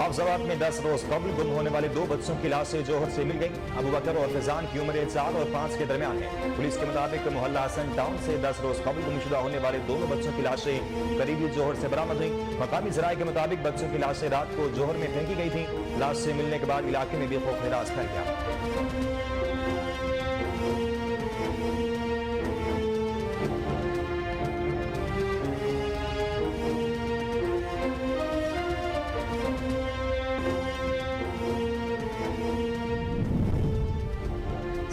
हाफजाबाद में 10 रोज कबल गुम होने वाले 2 बच्चों की लाशें जोहर से मिल गई। अबू बकर और फैजान की उम्र 4 और 5 के दरमियान है। पुलिस के मुताबिक मोहल्ला हसन टाउन से 10 रोज कबल गुमशुदा होने वाले दोनों बच्चों की लाशें करीबी जोहर से बरामद हुई। मकामी जराये के मुताबिक बच्चों की लाशें रात को जोहर में फेंकी गई थी। लाश से मिलने के बाद इलाके में भी खौफ हरास फैल गया।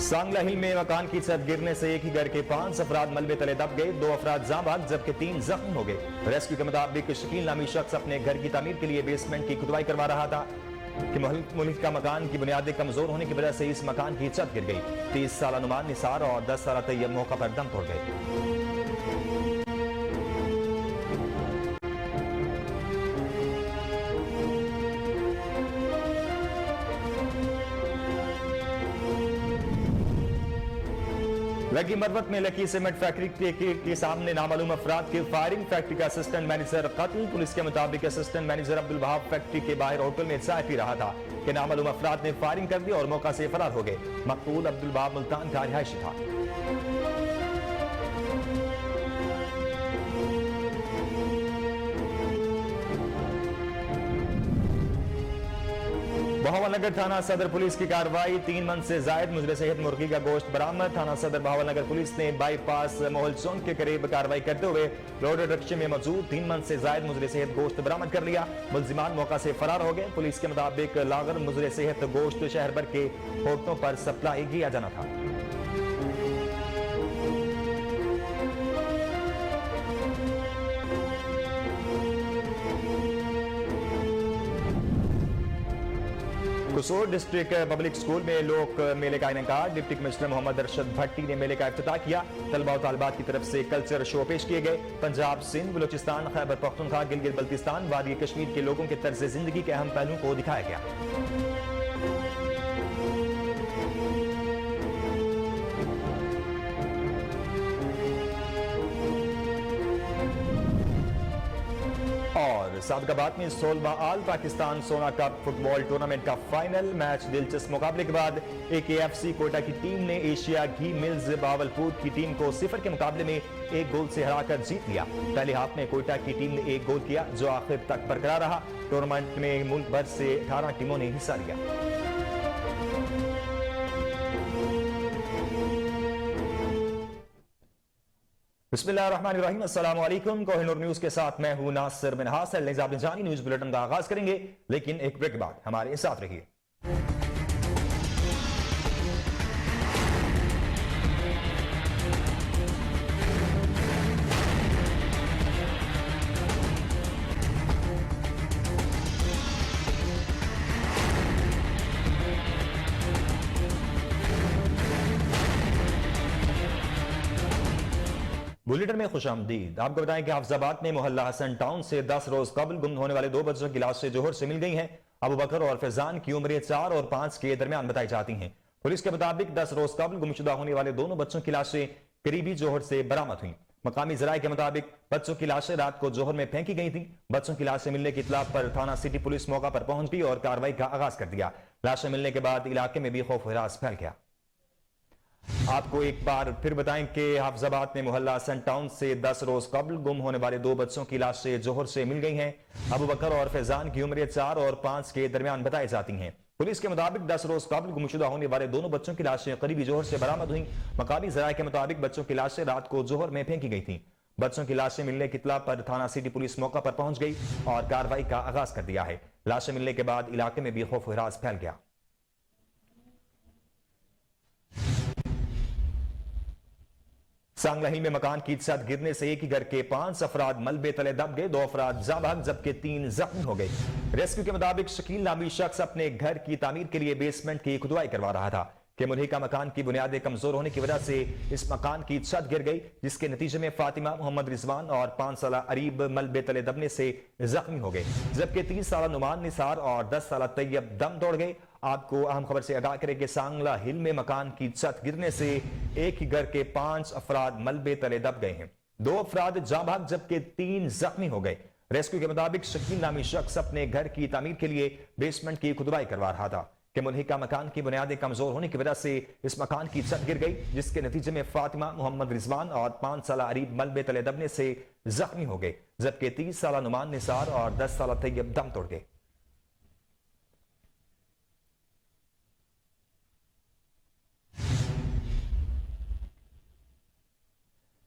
सांगला हिल में मकान की छत गिरने से एक ही घर के 5 अफराद मलबे तले दब गए। 2 अफराद जाँ भाग जबकि 3 जख्मी हो गए। रेस्क्यू के मुताबिक शकील नामी शख्स अपने घर की तामीर के लिए बेसमेंट की खुदाई करवा रहा था कि मुल्क का मकान की बुनियादें कमजोर होने की वजह से इस मकान की छत गिर गई। 30 साल नुमान निसार और 10 साल तैयब मौका पर दम तोड़ गए। लगी मरवत में लकी सीमेंट फैक्ट्री के सामने नामालूम अफराद की फायरिंग। फैक्ट्री का असिस्टेंट मैनेजर कत्ल। पुलिस के मुताबिक assistant manager Abdul Wahab factory के बाहर होटल में चाय पी रहा था कि नामालूम अफराद ने फायरिंग कर दी और मौका से फरार हो गए। मकतूल अब्दुल वहाब मुल्तान का रिहायशी था। बहावलनगर थाना सदर पुलिस की कार्रवाई। 3 मन से जायद मुजरे सेहत मुर्गी का गोश्त बरामद। थाना सदर बहावलनगर पुलिस ने बाईपास मोहल चौक के करीब कार्रवाई करते हुए लोडेड रिक्शे में मौजूद 3 मन से जायद मुजरे सेहत गोश्त बरामद कर लिया। मुलजिमान मौका से फरार हो गए। पुलिस के मुताबिक लागर मुजरे सेहत गोश्त शहर भर के होटलों पर सप्लाई किया जाना था। कसोर डिस्ट्रिक्ट पब्लिक स्कूल में लोक मेले का इनेकार। डिप्टी कमिश्नर मोहम्मद अरशद भट्टी ने मेले का इफ्तिताह किया। तलबा और तालिबात की तरफ से कल्चर शो पेश किए गए। पंजाब, सिंध, बलूचिस्तान, खैबर पख्तूनख्वा, गिलगित बल्तिस्तान, वादी कश्मीर के लोगों के तर्ज जिंदगी के अहम पहलुओं को दिखाया गया। और सादगाबाद में 16वां आल पाकिस्तान सोना कप फुटबॉल टूर्नामेंट का फाइनल मैच दिलचस्प मुकाबले के बाद AKFC कोयटा की टीम ने एशिया घी मिल्स बावलपुर की टीम को 0 के मुकाबले में 1 गोल से हराकर जीत लिया। पहले हाफ में कोयटा की टीम ने 1 गोल किया जो आखिर तक बरकरार रहा। टूर्नामेंट में मुल्क भर से 18 टीमों ने हिस्सा लिया। बिस्मिल्लाहिर्रहमानिर्रहीम। अस्सलाम वालेकुम। कोहिनूर न्यूज के साथ मैं हूं नासिर मिनहास। आपने जानी न्यूज बुलेटिन का आगाज करेंगे लेकिन एक ब्रेक के बाद हमारे साथ रहिए। बुलेटिन में खुशामदीद। आपको बताएं कि हाफजाबाद में मोहल्ला हसन टाउन से 10 रोज कबल गुम होने वाले 2 बच्चों की लाशें जोहर से मिल गई हैं। अबू बकर और फैजान की उम्र 4 और 5 के दरमियान बताई जाती हैं। पुलिस के मुताबिक 10 रोज कबल गुमशुदा होने वाले दोनों बच्चों की लाशें करीबी जोहर से बरामद हुई। मकामी जराये के मुताबिक बच्चों की लाशें रात को जोहर में फेंकी गई थी। बच्चों की लाशें मिलने की इत्तला पर थाना सिटी पुलिस मौका पर पहुंच गई और कार्रवाई का आगाज कर दिया। लाशें मिलने के बाद इलाके में भी खौफ हरास फैल गया। आपको एक बार फिर बताएं कि हाफजाबाद में मोहल्ला हसन टाउन से 10 रोज कबल गुम होने वाले 2 बच्चों की लाशें जोहर से मिल गई हैं। अबू बकर और फैजान की उम्र 4 और 5 के दरमियान बताई जाती हैं। पुलिस के मुताबिक 10 रोज कबल गुमशुदा होने वाले दोनों बच्चों की लाशें करीबी जोहर से बरामद हुई। मकामी जराये के मुताबिक बच्चों की लाशें रात को जोहर में फेंकी गई थी। बच्चों की लाशें मिलने की इत्तला पर थाना सिटी पुलिस मौका पर पहुंच गई और कार्रवाई का आगाज कर दिया है। लाशें मिलने के बाद इलाके में भी खौफ हरास फैल गया। सांगला हिल में मकान की छत गिरने से एक ही घर के 5 अफराद मलबे तले दब गए। 2 अफराद जाँ भाग जबकि 3 जख्मी हो गए। रेस्क्यू के मुताबिक शकील नामी शख्स अपने घर की तामीर के लिए बेसमेंट की खुदाई करवा रहा था कि मुल्क का मकान की बुनियादें कमजोर होने की वजह से इस मकान की छत गिर गई, जिसके नतीजे में फातिमा, मोहम्मद रिजवान और 5 साल अरीब मलबे तले दबने से जख्मी हो गए जबकि 30 साल नुमान निसार और 10 साल तैयब दम तोड़ गए। आपको अहम खबर से आगाह करें कि सांगला हिल में मकान की छत गिरने से एक ही घर के 5 अफराद मलबे तले दब गए हैं। 2 अफराद जाँ भाग जबकि 3 जख्मी हो गए। रेस्क्यू के मुताबिक शकील नामी शख्स अपने घर की तामीर के लिए बेसमेंट की खुदाई करवा रहा था कि मुल्हिका मकान की बुनियादें कमजोर होने की वजह से इस मकान की छत गिर गई, जिसके नतीजे में फातिमा, मोहम्मद रिजवान और 5 साल अरीब मलबे तले दबने से जख्मी हो गए, जबकि 30 साल नुमान निसार और 10 साल तैयब दम तोड़ गए।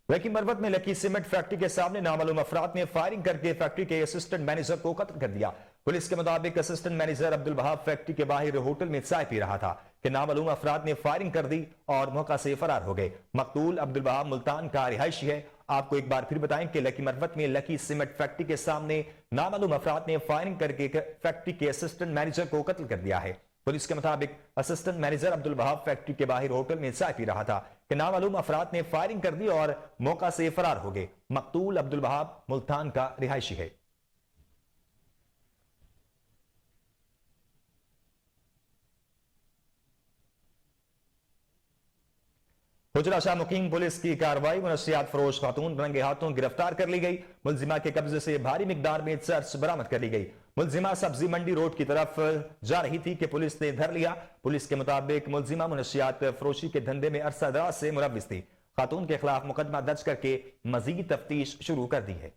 लकी मरवत में लकी सीमेंट फैक्ट्री के सामने नामालूम अफराद ने फायरिंग करके फैक्ट्री के असिस्टेंट मैनेजर को कत्ल कर दिया। पुलिस के मुताबिक assistant manager Abdul Wahab factory के बाहर होटल में चाय पी रहा था कि नामालूम अफराद ने फायरिंग कर दी और मौका से फरार हो गए। मकतूल अब्दुल वहाब मुल्तान का रिहायशी है। आपको एक बार फिर बताएं कि लकी मरवत में लकी सीमेंट फैक्ट्री के सामने नामालूम अफराद ने फायरिंग करके फैक्ट्री के असिस्टेंट मैनेजर को कत्ल कर दिया है। पुलिस के मुताबिक assistant manager Abdul Wahab factory के बाहर होटल में चाय पी रहा था कि नामालूम अफराद ने फायरिंग कर दी और मौका से फरार हो गए। मकतूल अब्दुल वहाब मुल्तान का रिहायशी है। हुजरा शाह मुकीम पुलिस की कार्रवाई, मुनशियात फरोश खातून रंगे हाथों गिरफ्तार कर ली गई। मुलजिमा के कब्जे से भारी मिकदार में चर्च बरामद कर ली गई। मुलजिमा सब्जी मंडी रोड की तरफ जा रही थी कि पुलिस ने धर लिया। पुलिस के मुताबिक मुलजिमा मुनशियात फरोशी के धंधे में अरसा दराज से मुलव्विस थी। खातून के खिलाफ मुकदमा दर्ज करके मजीद तफ्तीश शुरू कर दी है।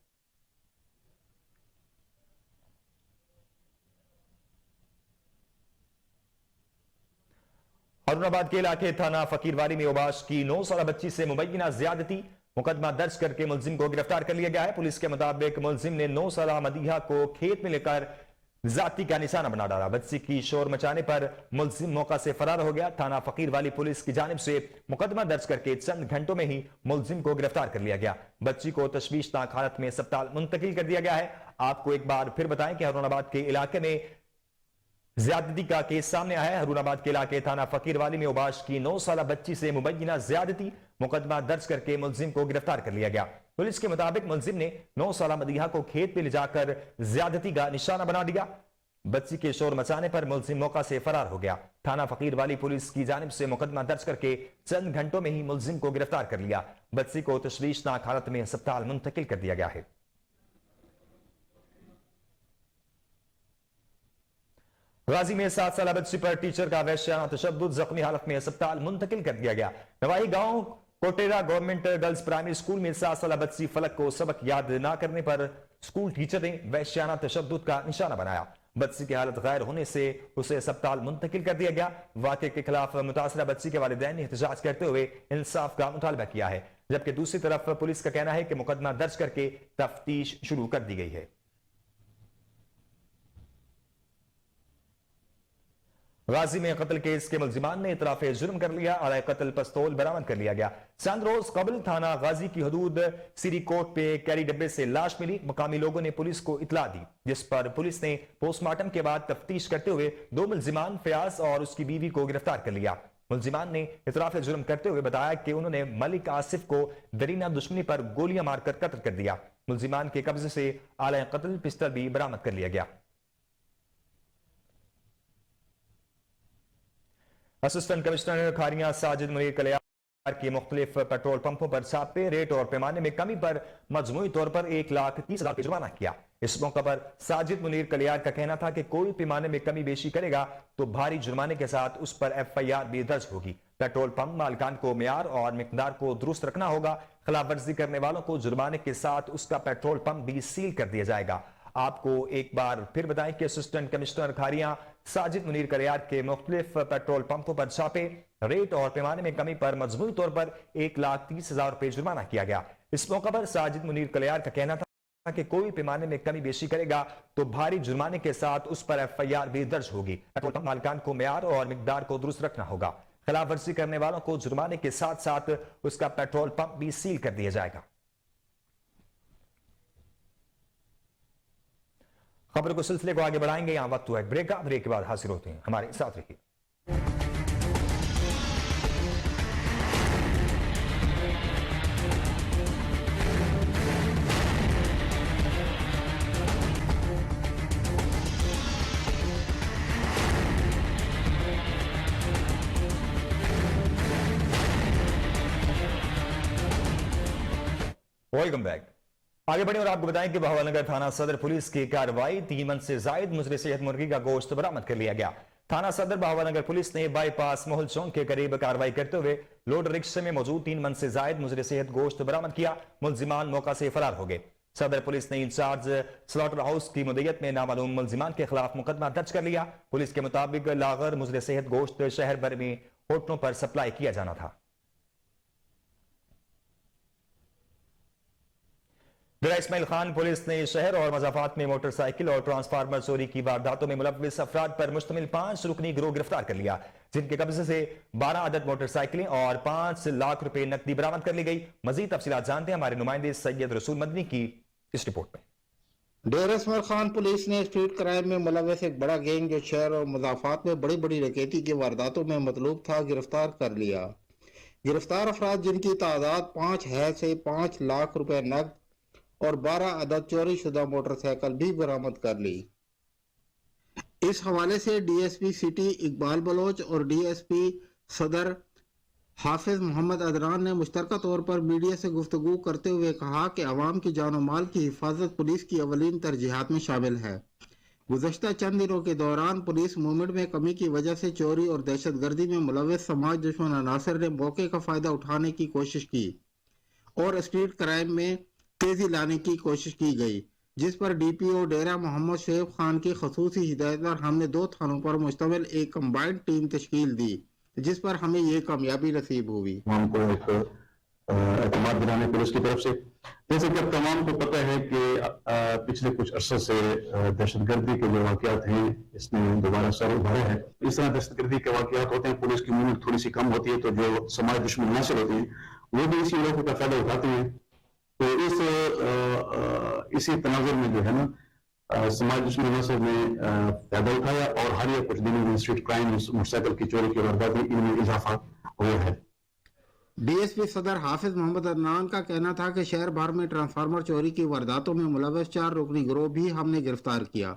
औरंगाबाद के इलाके थाना फकीरवाली में ओबाश की 9 साल बच्ची से मुबैना ज्यादती, मुकदमा दर्ज करके मुलजिम को गिरफ्तार कर लिया गया है। पुलिस के मुताबिक मुलजिम ने 9 साल मदीहा को खेत में लेकर जाती का निशाना बना डाला। बच्ची की शोर मचाने पर मुलजिम मौका से फरार हो गया। थाना फकीरवाली पुलिस की जानिब से मुकदमा दर्ज करके चंद घंटों में ही मुलजिम को गिरफ्तार कर लिया गया। बच्ची को तशवीशनाक हालत में अस्पताल मुंतकिल कर दिया गया है। आपको एक बार फिर बताएं कि औरंगाबाद के इलाके में ज्यादती का केस सामने आया है। हरूनाबाद के इलाके थाना फकीरवाली में ओबाश की 9 साल बच्ची से मुबैना ज्यादती, मुकदमा दर्ज करके मुलजिम को गिरफ्तार कर लिया गया। पुलिस के मुताबिक मुलजिम ने 9 साल मदीहा को खेत में ले जाकर ज्यादती का निशाना बना दिया। बच्ची के शोर मचाने पर मुलजिम मौका से फरार हो गया। थाना फकीरवाली पुलिस की जानिब से मुकदमा दर्ज करके चंद घंटों में ही मुलजिम को गिरफ्तार कर लिया। बच्ची को तशवीशनाक हालत में अस्पताल मुंतकिल कर दिया गया है। गाजी में 7 साल बच्ची पर टीचर का वहशियाना तशद्दुद, जख्मी हालत में अस्पताल मुंतकिल कर दिया गया। नवाही गांव कोटेरा गवर्नमेंट गर्ल्स प्राइमरी स्कूल में 7 साल बच्ची फलक को सबक याद न करने पर स्कूल टीचर ने वहशियाना तशद्दुद का निशाना बनाया। बच्ची की हालत गैर होने से उसे अस्पताल मुंतकिल कर दिया गया। वाक़े के खिलाफ मुतासरा बच्ची के वालिदैन ने एहतजाज करते हुए इंसाफ का मुतालबा किया है, जबकि दूसरी तरफ पुलिस का कहना है कि मुकदमा दर्ज करके तफ्तीश शुरू कर दी गई है। गाजी में कत्ल केस के मुलजिमान ने इतराफ जुर्म कर लिया। आलाए कत्ल पिस्तौल बरामद कर लिया गया। चंद रोज कबल थाना गाजी की हदूद सिरीकोट पे कैरी डब्बे से लाश मिली। मकामी लोगों ने पुलिस को इतला दी, जिस पर पुलिस ने पोस्टमार्टम के बाद तफ्तीश करते हुए 2 मुलजिमान फयाज और उसकी बीवी को गिरफ्तार कर लिया। मुलजिमान ने इतराफ जुर्म करते हुए बताया कि उन्होंने मलिक आसिफ को दरीना दुश्मनी पर गोलियां मारकर कत्ल कर दिया। मुलजिमान के कब्जे से आलाए कत्ल पिस्टल भी बरामद कर लिया गया। असिस्टेंट कमिश्नर खारियां साजिद मुनीर कलियार के मुख्तलिफ पेट्रोल पंपों पर छापे, रेट और पैमाने में कमी पर मजमूई तौर पर 1,30,000 का जुर्माना किया। इस मौके पर साजिद मुनीर कलियार का कहना था कि कोई पैमाने में कमी बेशी करेगा तो भारी जुर्माने के साथ उस पर FIR भी दर्ज होगी। पेट्रोल पंप मालिकान को मियार और मिकदार को दुरुस्त रखना होगा। खिलाफ वर्जी करने वालों को जुर्माने के साथ उसका पेट्रोल पंप भी सील कर दिया जाएगा। आपको एक बार फिर बताएं कि असिस्टेंट कमिश्नर खारियां साजिद मुनीर कलियार के मुख्तलिफ पेट्रोल पंपों पर छापे, रेट और पैमाने में कमी पर मजमूई तौर पर 1,30,000 रुपए जुर्माना किया गया। इस मौके पर साजिद मुनीर कलियार का कहना था कि कोई पैमाने में कमी बेशी करेगा तो भारी जुर्माने के साथ उस पर FIR भी दर्ज होगी। पेट्रोल पंप मालिकान को मियार और मिकदार को दुरुस्त रखना होगा। खिलाफ वर्जी करने वालों को जुर्माने के साथ साथ उसका पेट्रोल पंप भी सील कर दिया जाएगा। खबर को सिलसिले को आगे बढ़ाएंगे। यहां वक्त हुआ है ब्रेक का। ब्रेक के बाद हाजिर होते हैं, हमारे साथ रहिए। Welcome back. آگے بڑھیں اور آپ کو بتائیں کہ بہاول نگر تھانہ صدر پولیس کی کارروائی 3 من سے زائد مضر صحت مرغی کا گوشت برآمد کر لیا گیا۔ تھانہ صدر بہاول نگر پولیس نے بائی پاس محل چوک کے قریب کارروائی کرتے ہوئے لوڈ رکشے میں موجود 3 من سے زائد مضر صحت گوشت برآمد کیا۔ ملزمان موقع سے فرار ہو گئے۔ صدر پولیس نے انچارج سلاٹر ہاؤس کی مدیریت میں نامعلوم ملزمان کے خلاف مقدمہ درج کر لیا۔ پولیس کے مطابق لاغر مضر صحت گوشت شہر بھر میں ہوٹلوں پر سپلائی کیا جانا تھا۔ ڈیرہ اسماعیل خان پولیس نے شہر اور مضافات میں موٹر سائیکل اور ٹرانسفارمر چوری کی وارداتوں میں ملوث افراد پر مشتمل 5 رکنی گروہ گرفتار کر لیا، جن کے قبضے سے 12 عدد موٹر سائیکلیں اور 5 لاکھ روپے نقدی برآمد کر لی گئی۔ مزید تفصیلات جانتے ہیں ہمارے نمائندے سید رسول مدنی کی اس رپورٹ میں۔ ڈیرہ اسماعیل خان پولیس نے اسٹریٹ کرائم میں ملوث ایک بڑا گینگ جو شہر اور مضافات میں بڑی بڑی ڈکیتی کی وارداتوں میں مطلوب تھا گرفتار کر لیا۔ گرفتار افراد جن کی تعداد 5 ہے سے 5 لاکھ روپے نقد اور 12 عدد چوری شدہ موٹر سائیکل بھی برآمد کر لی۔ اس حوالے سے D S P city Iqbal Baloch اور ڈی ایس پی صدر حافظ محمد عدنان نے مشترکہ طور پر میڈیا سے گفتگو کرتے ہوئے کہا کہ عوام کی جان و مال کی حفاظت پولیس کی اولین ترجیحات میں شامل ہے۔ گزشتہ چند دنوں کے دوران پولیس موومنٹ میں کمی کی وجہ سے چوری اور دہشت گردی میں ملوث سماج دشمن عناصر نے موقع کا فائدہ اٹھانے کی کوشش کی اور اسٹریٹ کرائم میں تیزی لانے کی کوشش کی گئی، جس پر ڈی پی او ڈیرہ محمد شعیب خان کی خصوصی ہدایت پر ہم نے 2 تھانوں پر مشتمل ایک کمبائنڈ ٹیم تشکیل دی، جس پر ہمیں یہ کامیابی نصیب ہوئی۔ ہم کو ایک اعتماد دلانے پولیس کی طرف سے، جیسے کہ اب تمام کو پتہ ہے کہ پچھلے کچھ عرصے سے دہشت گردی کے جو واقعات ہیں اس نے دوبارہ سر ابھارے ہیں۔ اس طرح دہشت گردی کے واقعات ہوتے ہیں، پولیس کی موومنٹ تھوڑی سی کم ہوتی ہے، تو جو سماج دشمن عناصر ہوتے ہیں وہ بھی اسی موقع کا فائدہ اٹھاتے ہیں۔ تو اسی تناظر میں جو ہے نا سماج دشمن عناصر نے فائدہ اٹھایا اور حالیہ کچھ دنوں میں اسٹریٹ کرائم موٹر سائیکل کی چوری کی وارداتیں ان میں اضافہ ہوا ہے۔ ڈی ایس پی صدر حافظ محمد عدنان کا کہنا تھا کہ شہر بھر میں ٹرانسفارمر چوری کی وارداتوں میں ملوث 4 رکنی گروہ بھی ہم نے گرفتار کیا،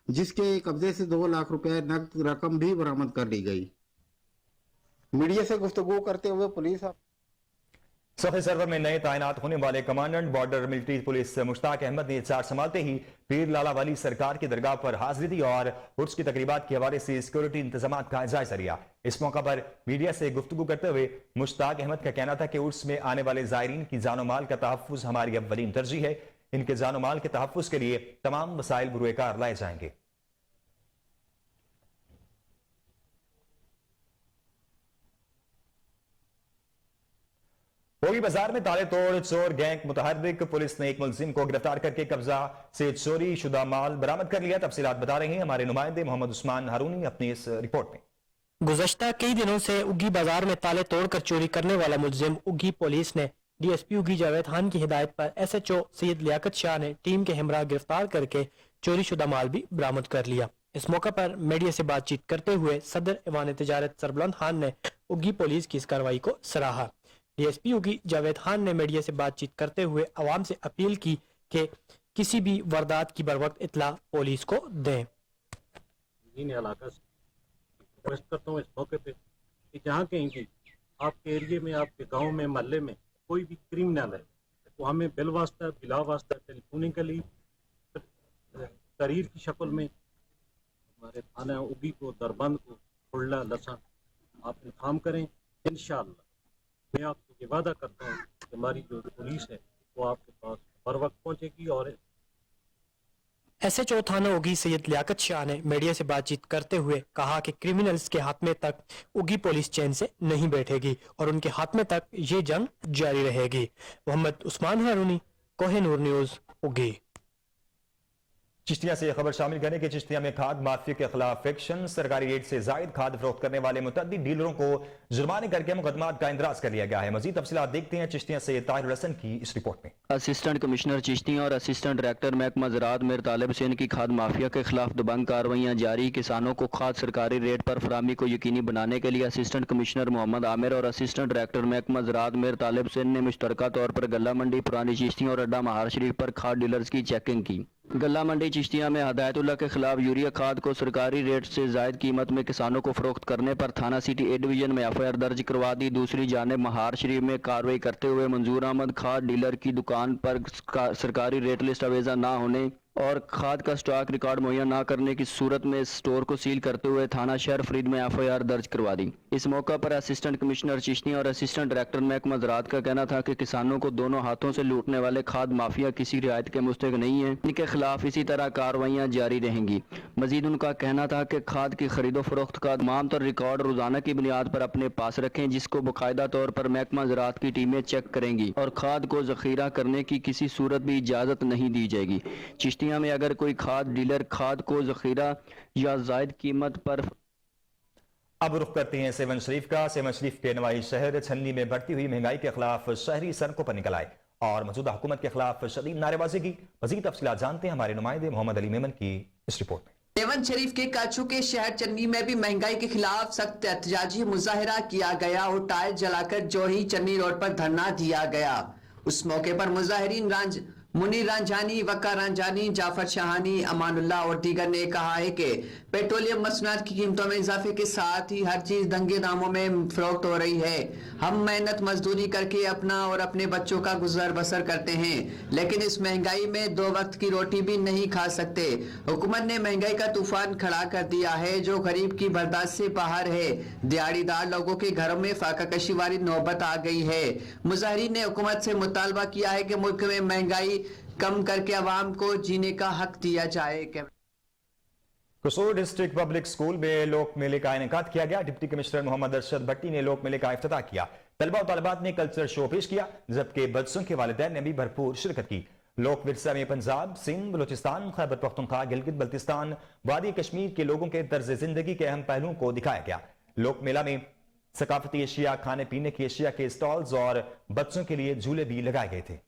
جس کے قبضے سے 2 لاکھ روپے نقد رقم بھی برآمد کر لی گئی۔ میڈیا سے گفتگو کرتے ہوئے پولیس صفحے سرور میں نئے تعینات ہونے والے کمانڈنٹ بارڈر ملٹری پولیس مشتاق احمد نے چارج سنبھالتے ہی پیر لالا والی سرکار کی درگاہ پر حاضری دی اور عرس کی تقریبات کے حوالے سے سیکورٹی انتظامات کا جائزہ لیا۔ اس موقع پر میڈیا سے گفتگو کرتے ہوئے مشتاق احمد کا کہنا تھا کہ عرس میں آنے والے زائرین کی جان و مال کا تحفظ ہماری اولین ترجیح ہے۔ ان کے جان و مال کے تحفظ کے لیے تمام وسائل بروئے کار لائے جائیں گے۔ ہوگی بازار میں تالے توڑ چور گینگ متحرک، پولیس نے ایک ملزم کو گرفتار کر کے قبضہ سے چوری شدہ مال برآمد کر لیا۔ تفصیلات بتا رہے ہیں ہمارے نمائندے محمد عثمان ہارونی اپنی اس رپورٹ میں۔ گزشتہ کئی دنوں سے اگی بازار میں تالے توڑ کر چوری کرنے والا ملزم اگی پولیس نے ڈی ایس پی اگی جاوید خان کی ہدایت پر ایس ایچ او سید لیاقت شاہ نے ٹیم کے ہمراہ گرفتار کر کے چوری شدہ مال بھی برآمد کر لیا۔ اس موقع پر میڈیا سے بات چیت کرتے ہوئے صدر ایوان تجارت سربلند خان نے اگی پولیس کی اس کارروائی کو سراہا۔ ڈی ایس پی اگی جاوید خان نے میڈیا سے بات چیت کرتے ہوئے عوام سے اپیل کی کہ کسی بھی واردات کی بروقت اطلاع پولیس کو دیں۔ علاقہ سے ریکویسٹ کرتا ہوں اس موقع پہ کہ جہاں کہیں بھی آپ کے ایریے میں، آپ کے گاؤں میں، محلے میں کوئی بھی کرمنل ہے تو ہمیں بل واسطہ بلا واسطہ ٹیلیفونکلی تحریر کی شکل میں ہمارے تھانہ اگی کو، دربند کو، کھڑلا، لسا آپ انفارم کریں۔ انشاءاللہ میں آپ کو یہ وعدہ کرتا ہوں کہ ہماری جو پولیس ہے وہ آپ کے پاس بر وقت پہنچے گی۔ اور ایس ایچ او تھانہ اگی سید لیاقت شاہ نے میڈیا سے بات چیت کرتے ہوئے کہا کہ کرمنلز کے خاتمے تک اگی پولیس چین سے نہیں بیٹھے گی اور ان کے خاتمے تک یہ جنگ جاری رہے گی۔ محمد عثمان ہارونی، کوہ نور نیوز، اگی۔ چشتیاں سے یہ خبر شامل کریں کہ چشتیاں میں کھاد مافیا کے خلاف ایکشن، سرکاری ریٹ سے زائد کھاد فروخت کرنے والے متعدد ڈیلروں کو جرمانے کر کے مقدمات کا اندراج کر لیا گیا ہے۔ مزید تفصیلات دیکھتے ہیں چشتیاں سے طاہر الحسن کی اس رپورٹ میں۔ اسسٹنٹ کمشنر چشتیاں اور اسسٹنٹ ڈائریکٹر محکمہ زراعت میر طالب حسین کی کھاد مافیا کے خلاف دبنگ کارروائیاں جاری۔ کسانوں کو کھاد سرکاری ریٹ پر فراہمی کو یقینی بنانے کے لیے اسسٹنٹ کمشنر محمد عامر اور اسسٹنٹ ڈائریکٹر محکمہ زراعت میر طالب حسین نے مشترکہ طور پر گلہ منڈی، پرانی چشتیاں اور اڈا مہار شریف پر کھاد ڈیلرز کی چیکنگ کی۔ गल्ला मंडी चिश्तिया में हदायतुल्लाह के खिलाफ यूरिया खाद को सरकारी रेट से जायद कीमत में किसानों को फरोख्त करने पर थाना सिटी ए डिवीजन में एफआईआर दर्ज करवा दी। दूसरी जानिब महार शरीफ में कार्रवाई करते हुए मंजूर अहमद खाद डीलर की दुकान पर सरकारी रेट लिस्ट अवेजा न होने और खाद का स्टॉक रिकॉर्ड मुहैया न करने की सूरत में स्टोर को सील करते हुए थाना शहर फरीद में एफआईआर दर्ज करवा दी। इस मौका पर असिस्टेंट कमिश्नर चिश्ती और असिस्टेंट डायरेक्टर महकमा ज़राअत का कहना था कि किसानों को दोनों हाथों से लूटने वाले खाद माफिया किसी रियायत के मुस्तहिक नहीं है, इनके खिलाफ इसी तरह कार्रवाइयाँ जारी रहेंगी। मजीद उनका कहना था कि खाद की खरीदो फरोख्त का तमाम तर रिकॉर्ड रोजाना की बुनियाद पर अपने पास रखें, जिसको बाकायदा तौर पर महकमा ज़राअत की टीमें चेक करेंगी और खाद को जखीरा करने की किसी सूरत भी इजाज़त नहीं दी जाएगी। चिश्तिया में अगर कोई खाद डीलर खाद को जखीरा या जायद कीमत पर। अब रुख करते हैं सेवन शरीफ का। सेवन शरीफ के नवाई शहर छन्नी में बढ़ती हुई महंगाई के खिलाफ शहरी सड़कों पर निकल आए और मौजूदा हुकूमत के खिलाफ शदीद नारेबाजी की। मजीद तफसीलात जानते हैं हमारे नुमाइंदे मोहम्मद अली मेमन की इस रिपोर्ट में। सेवन शरीफ के काचू के शहर चन्नी में भी महंगाई के खिलाफ सख्त एहतजाजी मुजाहिरा किया गया और टायर जलाकर जोही चन्नी रोड पर धरना दिया गया। उस मौके पर मुजाहिरीन मुनीर रांझानी, वक्का रांझानी, जाफर शाहानी, अमानुल्लाह और दीगर ने कहा है कि पेट्रोलियम मसनूआत की कीमतों में इजाफे के साथ ही हर चीज दंगे दामों में फरोख्त हो रही है। हम मेहनत मजदूरी करके अपना और अपने बच्चों का गुजर बसर करते हैं, लेकिन इस महंगाई में 2 वक्त की रोटी भी नहीं खा सकते। हुकूमत ने महंगाई का तूफान खड़ा कर दिया है जो गरीब की बर्दाश्त से बाहर है। दिहाड़ीदार लोगों के घरों में फाका कशी वाली नौबत आ गई है। मुजाहिरीन ने हुकूमत से मुतालबा किया है कि मुल्क में महंगाई कम करके अवाम को जीने का हक दिया जाए। कसूर डिस्ट्रिक्ट पब्लिक स्कूल में लोक मेले का इनेकाद किया गया। डिप्टी कमिश्नर मोहम्मद अरशद भट्टी ने लोक मेले का इफ्तिताह किया। तलबा और तालिबात ने कल्चर शो पेश किया, जबकि बच्चों के वालिदैन ने भी भरपूर शिरकत की। लोक विरसा में पंजाब, सिंध, बलूचिस्तान, खैबर पख्तूनख्वा, गिलगित बल्तिस्तान, वादी कश्मीर के लोगों के तर्ज जिंदगी के अहम पहलुओं को दिखाया गया। लोक मेला में सकाफती एशिया, खाने पीने की एशिया के स्टॉल्स और बच्चों के लिए झूले भी लगाए गए थे।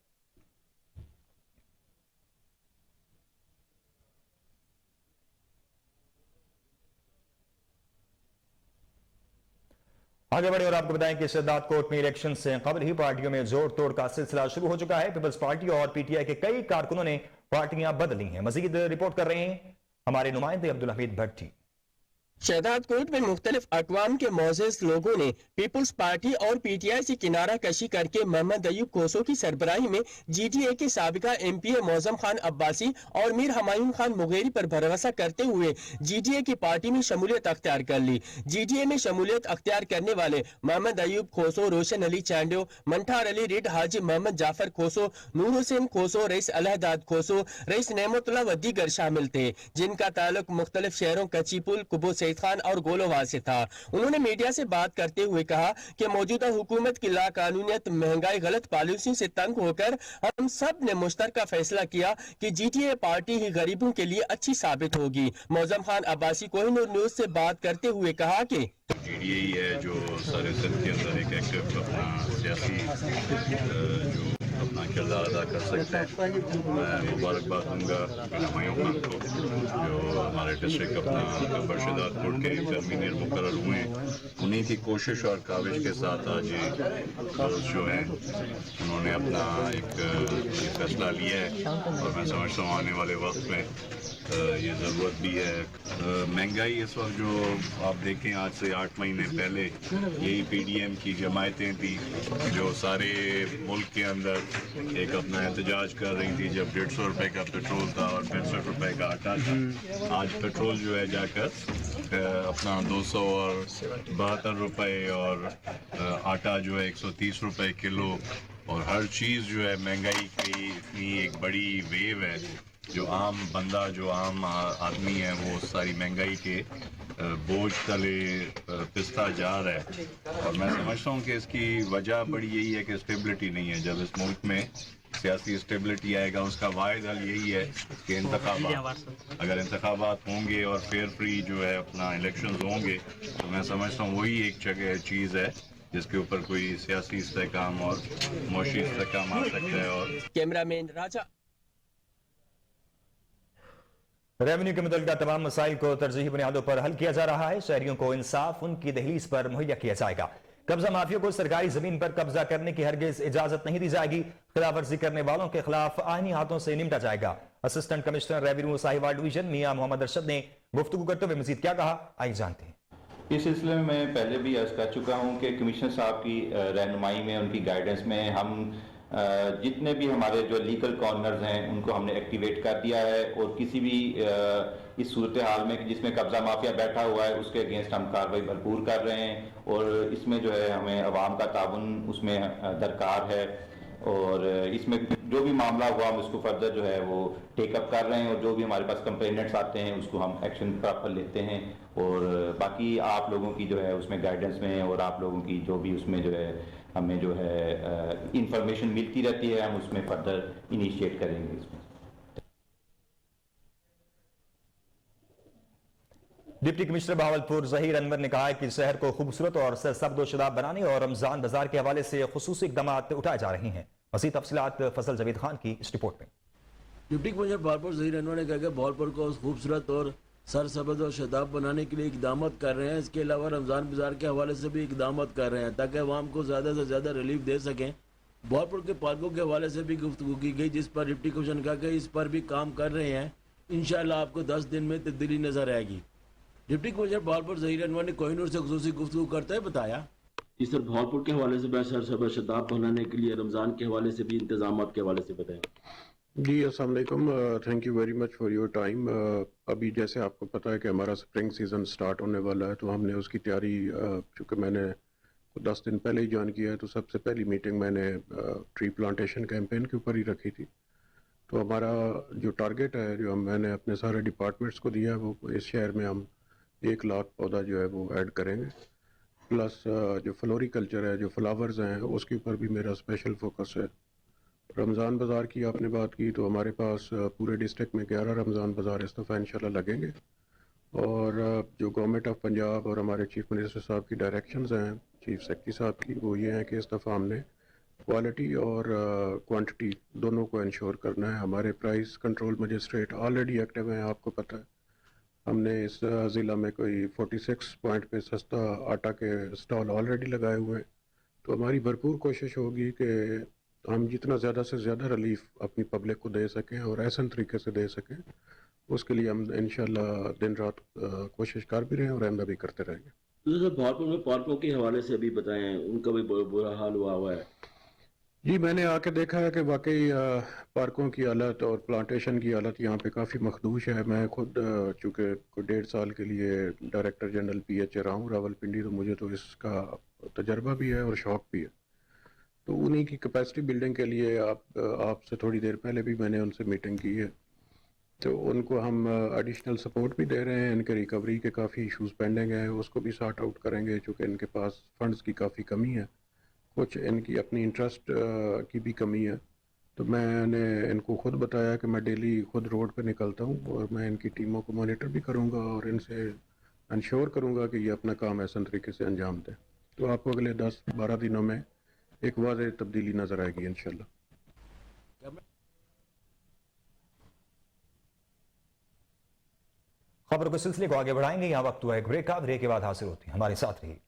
आगे बढ़े और आपको बताएं कि शहदाद कोर्ट में इलेक्शन से कबल ही पार्टियों में जोड़ तोड़ का सिलसिला शुरू हो चुका है। पीपल्स पार्टी और पीटीआई के कई कारकुनों ने पार्टियां बदली हैं। मजीद रिपोर्ट कर रहे हैं हमारे नुमाइंदे अब्दुल हमीद भट्टी। शहदाद कोर्ट में मुख्तलिफ अकवाम के मोअज़्ज़ज़ लोगों ने पीपुल्स पार्टी और पीटीआई से किनारा कशी करके मोहम्मद अयूब खोसो की सरबराही में जीटीए के साबिका एमपीए मौज़म खान अब्बासी और मीर हमायूं खान मुगेरी पर भरोसा करते हुए जीटीए की पार्टी में शमूलियत अख्तियार कर ली। जीटीए में शमूलियत अख्तियार करने वाले मोहम्मद अयूब खोसो, रोशन अली चांडो, मंठार अली रिड, हाजी मोहम्मद जाफर खोसो, नूर हुसैन खोसो, रईस अलहदाद खोसो, रईस नेमतुल्लाह व दीगर शामिल थे, जिनका ताल्लुक मुख्तलिफ शहरों कच्चीपुल, कुबो सईद खान और गोलोवाल से था। उन्होंने मीडिया से बात करते हुए कहा कि मौजूदा हुकूमत की लाकानूनियत, महंगाई, गलत पॉलिसियों से तंग होकर हम सब ने मुश्तरका फैसला किया कि जीटीए पार्टी ही गरीबों के लिए अच्छी साबित होगी। मौज़म खान अब्बासी कोहिनूर न्यूज से बात करते हुए कहा कि जीटीए ही है जो सारे सिंध के अंदर एक एक्टिव अपना सियासी जो अपना किरदार अदा कर सकते हैं। मैं मुबारकबाद दूंगा हमायूं खान को जो हमारे डिस्ट्रिक्ट अपना बर्शदात कोर्ट के कन्वीनर मुकर्रर हुए। उन्हीं की कोशिश और काविश के साथ आज ये जो है उन्होंने अपना एक फैसला लिया है और मैं समझता हूँ आने वाले वक्त में ये ज़रूरत भी है। महंगाई इस वक्त जो आप देखें आज से 8 महीने पहले यही पीडीएम की जमायतें थी जो सारे मुल्क के अंदर एक अपना एहतजाज कर रही थी जब 150 रुपए का पेट्रोल था और 65 रुपए का आटा था। आज पेट्रोल जो है जाकर अपना 272 रुपए और आटा जो है 130 रुपए किलो और हर चीज़ जो है महंगाई की इतनी एक बड़ी वेव है। जो आम बंदा, जो आम आदमी है वो सारी महंगाई के बोझ तले पिसता जा रहा है और मैं समझता हूँ कि इसकी वजह बड़ी यही है कि स्टेबिलिटी नहीं है। जब इस मुल्क में सियासी स्टेबिलिटी आएगा उसका वाहिद हल यही है कि अगर इंतखाबात होंगे और फेयर फ्री जो है अपना इलेक्शंस होंगे तो मैं समझता हूँ वही एक जगह चीज़ है जिसके ऊपर कोई सियासी इस्तेहकाम और मुआशी इस्तेहकाम आ सकता है। और कैमरामैन राजा रेवेन्यू के मुतल्लिका तमाम मसाइल को तरजीही बुनियादों पर हल किया जा रहा है। शहरियों को इंसाफ उनकी दहलीज पर मुहैया किया जाएगा। कब्जा माफियों को सरकारी जमीन पर कब्जा करने की हरगिज इजाजत नहीं दी जाएगी। खिलाफ वर्जी करने वालों के खिलाफ आईनी हाथों से निपटा जाएगा। Assistant commissioner revenue Sahiwal division میاں محمد ارشد نے گفتگو کرتے ہوئے مزید کیا کہا، آئیے جانتے ہیں۔ اس سلسلے میں پہلے بھی عرض کر چکا ہوں کہ کمشنر صاحب کی رہنمائی میں، ان کی گائیڈنس میں ہم جتنے بھی ہمارے جو لیگل کارنرز ہیں ان کو ہم نے ایکٹیویٹ کر دیا ہے، اور کسی بھی اس صورتحال میں جس میں قبضہ مافیا بیٹھا ہوا ہے اس کے اگینسٹ ہم کارروائی بھرپور کر رہے ہیں، اور اس میں جو ہے ہمیں عوام کا تعاون اس میں درکار ہے، اور اس میں جو بھی معاملہ ہوا ہم اس کو فردر جو ہے وہ ٹیک اپ کر رہے ہیں، اور جو بھی ہمارے پاس کمپلینٹس آتے ہیں اس کو ہم ایکشن پراپر لیتے ہیں، اور باقی آپ لوگوں کی جو ہے اس میں گائیڈنس میں، اور آپ لوگوں کی جو بھی اس میں جو ہے ہمیں جو ہے انفارمیشن ملتی رہتی ہے، ہم اس میں فردر انیشیٹ کریں گے۔ اس میں ڈپٹی کمشنر بہاولپور ظہیر انور نے کہا ہے کہ شہر کو خوبصورت اور سرسبز و شاداب بنانے اور رمضان بازار کے حوالے سے خصوصی اقدامات اٹھائے جا رہے ہیں۔ مزید تفصیلات فضل جاوید خان کی اس رپورٹ میں۔ ڈپٹی کمشنر بہاولپور ظہیر انور نے کہا کہ بہاولپور کو خوبصورت اور سرسبز اور شاداب بنانے کے لیے اقدامات کر رہے ہیں، اس کے علاوہ رمضان بازار کے حوالے سے بھی اقدامات کر رہے ہیں تاکہ عوام کو زیادہ سے زیادہ ریلیف دے سکیں۔ بہاولپور کے پارکوں کے حوالے سے بھی گفتگو کی گئی، جس پر ڈپٹی کمشنر نے کہا کہ اس پر بھی کام کر رہے ہیں، انشاءاللہ آپ کو 10 دن میں تبدیلی نظر آئے گی۔ ڈپٹی کمشنر بہاولپور ظہیر انور نے کوہ نور سے خصوصی گفتگو کرتے ہوئے بتایا، جی سر، بہاولپور کے حوالے سے سرسبز شاداب بنانے کے لیے رمضان کے حوالے سے بھی انتظامات کے حوالے سے بتائیں۔ جی السلام علیکم، thank you very much for your time. ابھی جیسے آپ کو پتہ ہے کہ ہمارا سپرنگ سیزن سٹارٹ ہونے والا ہے، تو ہم نے اس کی تیاری، چونکہ میں نے 10 دن پہلے ہی جوائن کیا ہے، تو سب سے پہلی میٹنگ میں نے ٹری پلانٹیشن کیمپین کے اوپر ہی رکھی تھی۔ تو ہمارا جو ٹارگیٹ ہے، جو میں نے اپنے سارے ڈپارٹمنٹس کو دیا ہے، وہ اس شہر میں ہم 1 لاکھ پودا جو ہے وہ ایڈ کریں گے، پلس جو فلوری کلچر ہے، جو فلاورز ہیں، اس کے اوپر بھی میرا اسپیشل فوکس ہے۔ رمضان بازار کی آپ نے بات کی، تو ہمارے پاس پورے ڈسٹرکٹ میں 11 رمضان بازار اس دفعہ انشاءاللہ لگیں گے، اور جو گورنمنٹ آف پنجاب اور ہمارے چیف منسٹر صاحب کی ڈائریکشنز ہیں، چیف سیکرٹری صاحب کی، وہ یہ ہیں کہ اس دفعہ ہم نے کوالٹی اور کوانٹٹی دونوں کو انشور کرنا ہے۔ ہمارے price control magistrate already active ہیں، آپ کو پتہ ہے ہم نے اس ضلع میں کوئی 46 پوائنٹ پہ سستا آٹا کے سٹال آلریڈی لگائے ہوئے ہیں۔ تو ہماری بھرپور کوشش ہوگی کہ ہم جتنا زیادہ سے زیادہ ریلیف اپنی پبلک کو دے سکیں اور احسن طریقے سے دے سکیں، اس کے لیے ہم انشاءاللہ دن رات کوشش کر بھی رہے ہیں اور آئندہ بھی کرتے رہیں گے۔ سر، بہاولپور میں پارکوں کے حوالے سے بھی بتائیں، ان کا بھی برا حال ہوا ہے۔ جی میں نے آ کے دیکھا ہے کہ واقعی پارکوں کی حالت اور پلانٹیشن کی حالت یہاں پہ کافی مخدوش ہے۔ میں خود چونکہ کوئی 1.5 سال کے لیے ڈائریکٹر جنرل پی ایچ رہا ہوں راولپنڈی، تو مجھے تو اس کا تجربہ بھی ہے اور شوق بھی ہے۔ تو انہی کی کیپیسٹی بلڈنگ کے لیے آپ سے تھوڑی دیر پہلے بھی میں نے ان سے میٹنگ کی ہے، تو ان کو ہم ایڈیشنل سپورٹ بھی دے رہے ہیں۔ ان کے ریکوری کے کافی ایشوز پینڈنگ ہیں، اس کو بھی سارٹ آؤٹ کریں گے، چونکہ ان کے پاس فنڈز کی کافی کمی ہے، کچھ ان کی اپنی انٹرسٹ کی بھی کمی ہے۔ تو میں نے ان کو خود بتایا کہ میں ڈیلی خود روڈ پہ نکلتا ہوں، اور میں ان کی ٹیموں کو مانیٹر بھی کروں گا اور ان سے انشور کروں گا کہ یہ اپنا کام احسن طریقے سے انجام دیں۔ تو آپ کو اگلے 10-12 دنوں میں ایک واضح تبدیلی نظر آئے گی انشاءاللہ۔ خبر کے سلسلے کو آگے بڑھائیں گے، یہاں وقت ہوا ہے بریک کا، بریک کے بعد حاصل ہوتی ہیں، ہمارے ساتھ رہیے۔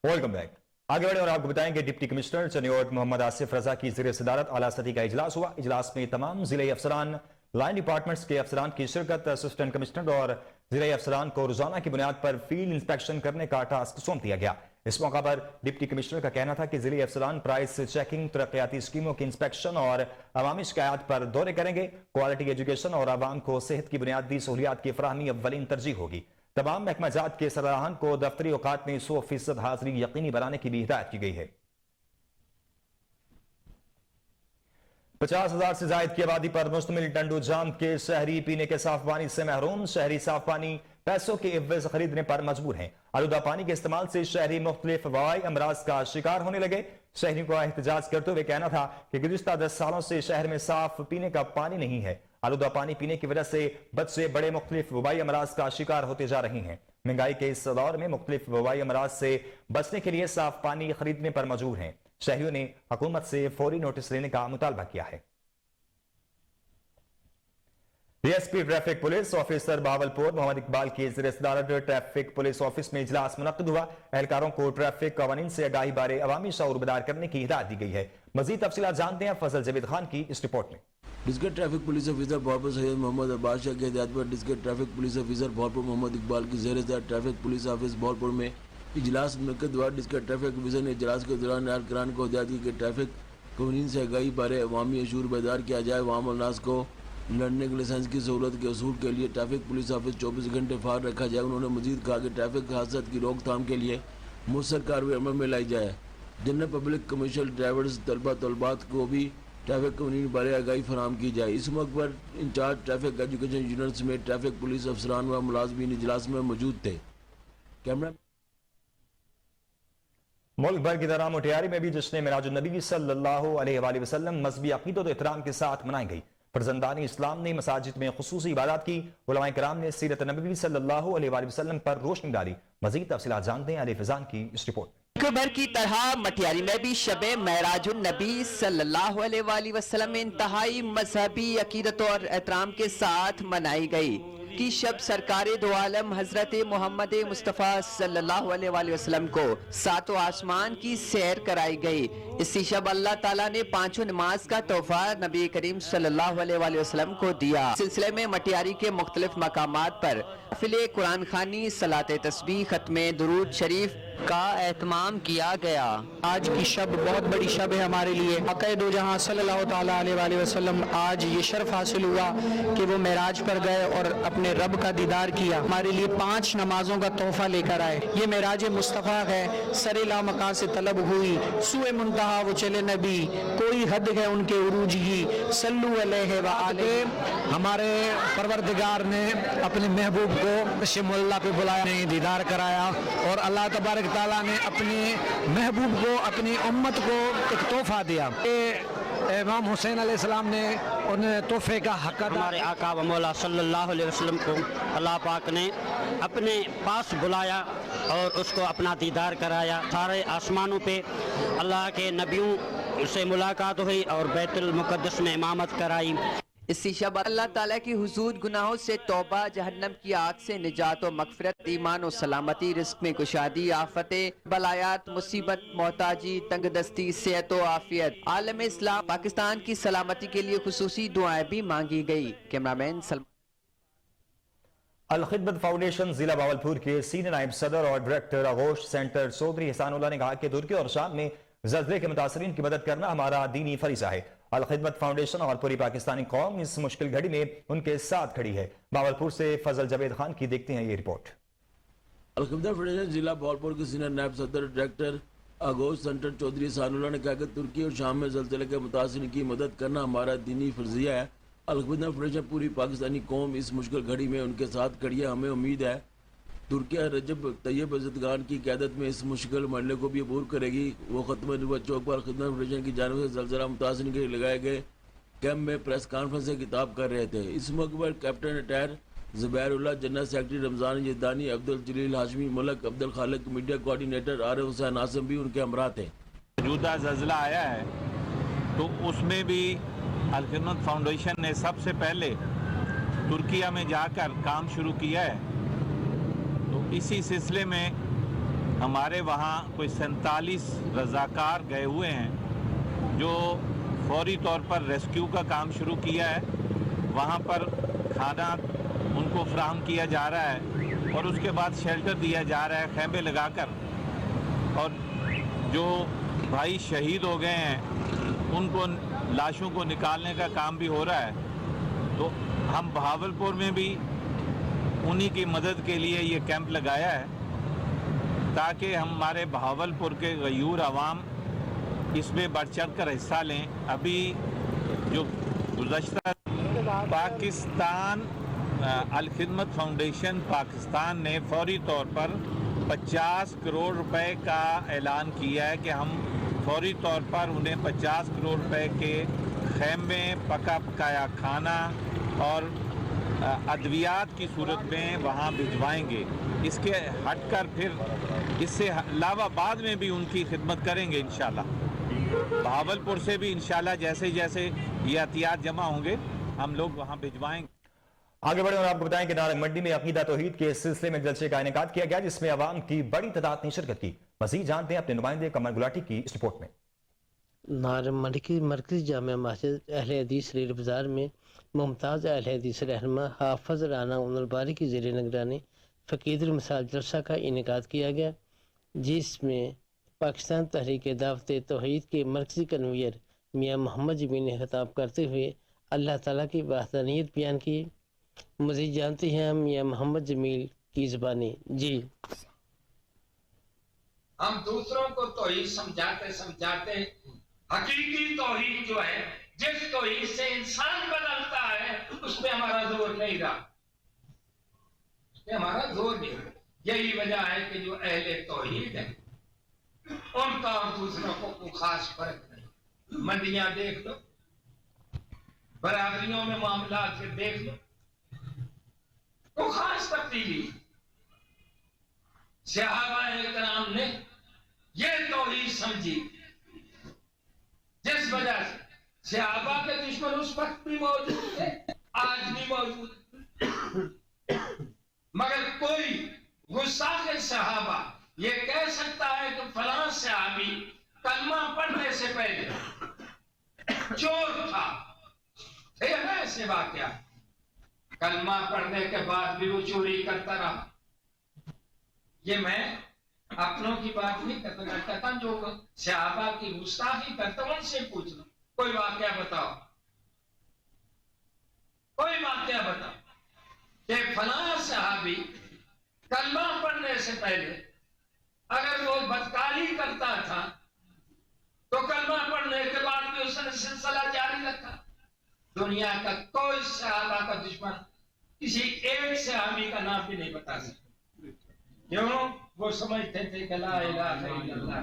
Welcome back. آگے بڑھیں اور آپ کو بتائیں کہ ڈپٹی کمشنر چنیوٹ محمد آصف رضا کی زیر صدارت اعلیٰ سطحی کا اجلاس ہوا۔ اجلاس میں تمام ضلعی افسران، لائن ڈپارٹمنٹس کے افسران کی شرکت۔ اسسٹنٹ کمشنر اور ضلعی افسران کو روزانہ کی بنیاد پر فیلڈ انسپیکشن کرنے کا ٹاسک سونپ دیا گیا۔ اس موقع پر ڈپٹی کمشنر کا کہنا تھا کہ ضلعی افسران پرائس چیکنگ، ترقیاتی اسکیموں کی انسپیکشن اور عوامی شکایات پر دورے کریں گے۔ کوالٹی ایجوکیشن اور عوام کو صحت کی بنیادی سہولیات کی فراہمی اولین ترجیح ہوگی۔ تمام محکمہ جات کے سربراہان کو دفتری اوقات میں 100% حاضری یقینی بنانے کی بھی ہدایت کی گئی ہے۔ 50,000 سے زائد کی آبادی پر مشتمل ٹنڈو جام کے شہری پینے کے صاف پانی سے محروم۔ شہری صاف پانی پیسوں کے عوض خریدنے پر مجبور ہیں۔ آلودہ پانی کے استعمال سے شہری مختلف وبائی امراض کا شکار ہونے لگے۔ शहरियों का एहतजाज करते हुए कहना था कि गुज़िश्ता 10 सालों से शहर में साफ पीने का पानी नहीं है। आलूदा पानी पीने की वजह से बच्चे बड़े मुख्तलिफ वबाई अमराज का शिकार होते जा रहे हैं। महंगाई के इस दौर में मुख्तलिफ वबाई अमराज से बचने के लिए साफ पानी खरीदने पर मजबूर हैं। शहरियों ने हुकूमत से फौरी नोटिस लेने का मुतालबा किया है। DSP traffic police officer Bahawalpur Mohammad Iqbal की सदारत ट्रैफिक पुलिस ऑफिस में इजलास मुनक्किद हुआ। एहलकारों को ट्रैफिक कवानीन से आगाही बारे अवामी शऊर बेदार करने की हिदायत दी गई है। मजीद तफसीलात जानते हैं फजल जवेद खान की इस रिपोर्ट में। District traffic police officer Bahawalpur Syed Mohammad Abbas Shah की हिदायत पर district traffic police officer Bahawalpur Mohammad Iqbal की ज़ेर सदारत ट्रैफिक पुलिस ऑफिस बहावलपुर में इजलास मुनक्किद हुआ। डिस्ट्रिक्ट ट्रैफिक ऑफिसर ने इजलास के दौरान एहलकारान को हिदायत की कि ट्रैफिक कवानीन से आगाही बारे अवामी शऊर बेदार किया जाए। वाम उन्नास को लड़ने के लाइसेंस की सहूलत के असूल के लिए ट्रैफिक पुलिस ऑफिस 24 घंटे फार रखा जाए। उन्होंने मजीद कहा कि ट्रैफिक हादसों की रोकथाम के लिए मुसर कार्रवाई अमल में लाई जाए। जनरल पब्लिक कमर्शियल ड्राइवर्स तलबात को भी ट्रैफिक कानून बारे आगाही फराहम की जाए। इस मौके पर इंचार्ज ट्रैफिक एजुकेशन यूनिट समेत ट्रैफिक पुलिस अफसरान व मुलाजमीन इजलास में मौजूद थे। कैमरा मुल्क भर की तरह मोटियारी में भी जश्न मिराजुन नबी सल्लल्लाहु अलैहि वसल्लम मजहबी अकीदत और एहतराम के साथ मनाई गई। फर्जंदानी इस्लाम ने मसाजिद में खुसूसी इबादत की। उलमाए किराम ने सीरत नबी सल्लल्लाहु अलैहि वसल्लम पर रोशनी डाली। मजीद तफसीलात जानते हैं अली फैजान की इस रिपोर्ट में। भर की तरह मटियारी में भी शबे महराजुन नबी सल्लल्लाहु अलैहि वसल्लम में इंतहाई मजहबी अकीदत और एहतराम के साथ मनाई गई की शब सरकार दो आलम हजरत मोहम्मद मुस्तफ़ा सल्लल्लाहु अलैहि वसल्लम को सातों आसमान की सैर कराई गई। इसी शब अल्लाह ताला ने पांचों नमाज का तोहफा नबी करीम सल्लल्लाहु अलैहि वसल्लम को दिया। सिलसिले में मटियारी के मुख्तलिफ मकामात पर महफिल कुरान खानी, सलाते तस्बीह, खत्मे दुरूद शरीफ का एहतमाम किया गया। आज की शब बहुत बड़ी शब है हमारे लिए। आक़ा दो जहां सल्लल्लाहु ताला अलैहि वसल्लम आज ये शर्फ हासिल हुआ कि वो मेराज पर गए और अपने रब का दीदार किया। हमारे लिए 5 नमाजों का तोहफा लेकर आए। ये मेराज मुस्तफ़ा है। सरे ला मकान से तलब हुई, सुए मुंतहा वो चले नबी, कोई हद है उनके उरूज की, सल्लु अलैहि व आलिहि। हमारे परवरदिगार ने अपने महबूब को शिमुल्ला पे बुलाया, दीदार कराया और अल्लाह तबारक ताला ने अपने महबूब को, अपनी उम्मत को एक तोहफा दिया। इमाम हुसैन अलैहिस्सलाम ने उन तोहफे का हक अदा। हमारे आका व मौला सल्लल्लाहु अलैहि वसल्लम को अल्लाह पाक ने अपने पास बुलाया और उसको अपना दीदार कराया। सारे आसमानों पे अल्लाह के नबियों से मुलाकात हुई और बैतुल मुक़द्दस में इमामत कराई। इसी शब अल्लाह ताला की हुजूर गुनाहों से तौबा, जहन्नम की आग से निजात और मगफिरत, ईमान और सलामती, रिस्क में कुशादी, आफतें, बलायात, मुसीबत, मोहताजी, तंगदस्ती, सेहत और आफियत, आलम इस्लाम पाकिस्तान की सलामती के लिए खुसूसी दुआएं भी मांगी गई। कैमरामैन अल खिदमत फाउंडेशन जिला बावलपुर के सीनियर नायब सदर और डायरेक्टर आगोश सेंटर चौधरी एहसानुल्लाह ने कहा कि तुर्की और शाम में ज़ल्ज़ले के मुतासरीन की मदद करना हमारा दीनी फरीज़ा है। अल खिदमत फाउंडेशन और पूरी पाकिस्तानी कौम इस मुश्किल घड़ी में उनके साथ खड़ी है। बावलपुर से फजल जवेद खान की देखते हैं ये रिपोर्ट। अल खिदमत फाउंडेशन जिला बावलपुर के सीनियर नायब सदर डायरेक्टर आगोश सेंटर चौधरी एहसानुल्लाह ने कहा कि तुर्की और शाम में ज़ल्ज़ले के मुतासरीन की मदद करना हमारा दीनी फर्जिया है। अल खिदमत फाउंडेशन पूरी पाकिस्तानी कौम इस मुश्किल घड़ी में उनके साथ खड़ी है। हमें उम्मीद है तुर्की रजब तैयब इज़्ज़तगान की क़यादत में इस मुश्किल मरहले को भी अबूर करेगी। वो ख़त्म नबूवत चौक पर खिदमत फाउंडेशन की जानिब से ज़लज़ला मुतासिरीन के लिए लगाए गए कैंप में प्रेस कॉन्फ्रेंस से खिताब कर रहे थे। इस मौके पर captain retired Zubairullah, general secretary Ramzan Yazdani, Abdul Jalil Hashmi Malak, Abdul Khaliq, media coordinator Arif Hussain Asim भी उनके हमरा थे। मौजूदा ज़लज़ला आया है तो उसमें भी अल खिदमत फाउंडेशन ने सबसे पहले तुर्किया में जाकर काम शुरू किया है। तो इसी सिलसिले में हमारे वहाँ कोई 47 रज़ाकार गए हुए हैं जो फौरी तौर पर रेस्क्यू का काम शुरू किया है। वहाँ पर खाना उनको फराहम किया जा रहा है और उसके बाद शेल्टर दिया जा रहा है खैमे लगाकर। और जो भाई शहीद हो गए हैं उनको लाशों को निकालने का काम भी हो रहा है। तो हम बहावलपुर में भी उन्हीं की मदद के लिए ये कैंप लगाया है ताकि हमारे बहावलपुर के गयूर अवाम इसमें बढ़ चढ़ कर हिस्सा लें। अभी जो गुज़श्ता पाकिस्तान अल खिदमत फाउंडेशन पाकिस्तान ने फौरी तौर पर 50 करोड़ रुपए का ऐलान किया है कि हम फौरी तौर पर उन्हें 50 करोड़ रुपए के खैमे, पका पकाया खाना और अद्वियात की सूरत में वहाँ भिजवाएंगे। इसके हटकर फिर इससे अलावा बाद में भी उनकी खिदमत करेंगे इंशाल्लाह। बहावलपुर से भी इंशाल्लाह जैसे जैसे ये एहतियात जमा होंगे हम लोग वहाँ भिजवाएंगे। आगे बढ़े और आपको बताएं कि नारंग मंडी में अकीदा तौहीद के सिलसिले में जलसे का इनेकाद किया गया, जिसमें अवाम की बड़ी तादाद ने शिरकत की। मजीद जानते हैं अपने नुमाइंदे कमर गुलाटी की इस रिपोर्ट में। नारंग मंडी की मरकज़ी जामिया मस्जिद अहले हदीस रेल बाजार में मुमताज़ अहले हदीस रहनुमा हाफिज राना उमरबारी की ज़ेर निगरानी फ़कीदुल मिसाल जलसा का इनेकाद किया गया, जिसमें पाकिस्तान तहरीक दावत तौहीद के मरकज़ी कन्वीनर मियाँ मोहम्मद जमील ने खिताब करते हुए अल्लाह ताला की वहदानियत बयान की। मज़ीद जानते हैं मियाँ मोहम्मद जमील की ज़बानी। जी, हम दूसरों को तौहीद समझाते समझाते हकीकी तौहीद जो है, जिस तौहीद से इंसान बदलता है, उसमें हमारा जोर नहीं रहा, उसमें हमारा जोर नहीं रहा। यही वजह है कि जो अहले तौहीद है उनका और दूसरों को कोई खास फर्क नहीं। मंडियां देख लो, बरादरियों में मामला फिर देख लो, तो खास तब्दीली। सहाबाए किराम ने ये तौहीद समझी, जिस वजह से सहाबा के दुश्मन उस वक्त भी मौजूद थे, आज भी मौजूद। मगर कोई गुस्ताखे सहाबा ये कह सकता है कि फलां सहाबी कलमा पढ़ने से पहले चोर था, थे ना ऐसे वाकया, कलमा पढ़ने के बाद भी वो चोरी करता रहा। ये मैं अपनों की बात नहीं करता, मैं कहता जो सहाबा की गुस्ताखी करता उनसे पूछ लो, कोई वाकया बताओ, कोई वाकया बताओ कि फलां सहाबी कलमा पढ़ने से पहले अगर वो बदकारी करता था तो कलमा पढ़ने के बाद भी उसने सिलसिला जारी रखा। दुनिया का कोई सहाबा का दुश्मन किसी एक सहाबी का नाम भी नहीं बता सकता। क्यों? वो समझते थे कि ला इलाहा इल्लल्लाह।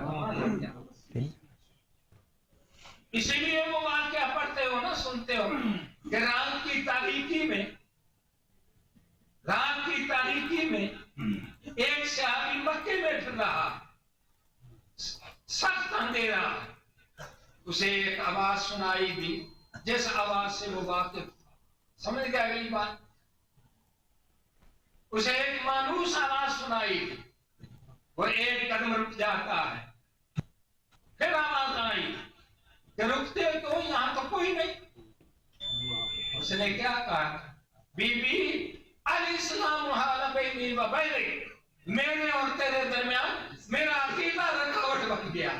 इसीलिए वो वाकया पढ़ते हो ना, सुनते हो कि रात की तारीकी में एक सहाबी मक्के में फिर रहा, सख्त अंधेरा, उसे एक आवाज सुनाई दी, जिस आवाज से वो वाकिफ समझ गया। अगली बात, उसे एक मानूस आवाज सुनाई दी, वो एक कदम रुक जाता है, फिर आवाज आई कि रुकते तो यहां तो कोई नहीं। उसने क्या कहा? बीबी अल इस्लाम हाल बैनी व बैनक, मेरे और तेरे दरमियान मेरा अकीदा रुकावट बन गया।